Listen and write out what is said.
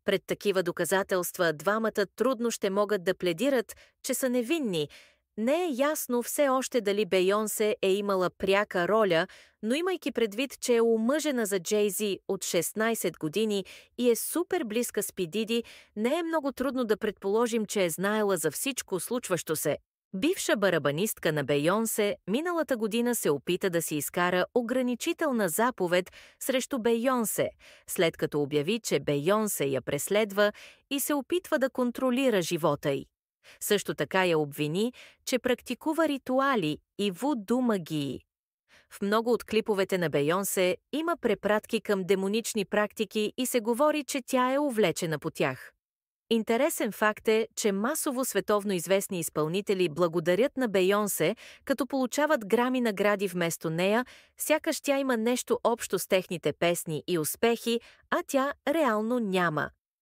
Пред такива доказателства двамата трудно ще могат да пледират, че са невинни. Не е ясно все още дали Бейонсе е имала пряка роля, но имайки предвид, че е омъжена за Джей-Зи от 16 години и е супер близка с Пи Диди, не е много трудно да предположим, че е знаела за всичко случващо се. Бивша барабанистка на Бейонсе миналата година се опита да си изкара ограничителна заповед срещу Бейонсе, след като обяви, че Бейонсе я преследва и се опитва да контролира живота й. Също така я обвини, че практикува ритуали и вуду магии. В много от клиповете на Бейонсе има препратки към демонични практики и се говори, че тя е увлечена по тях. Интересен факт е, че масово световно известни изпълнители благодарят на Бейонсе, като получават грами награди вместо нея, сякаш тя има нещо общо с техните песни и успехи, а тя реално няма.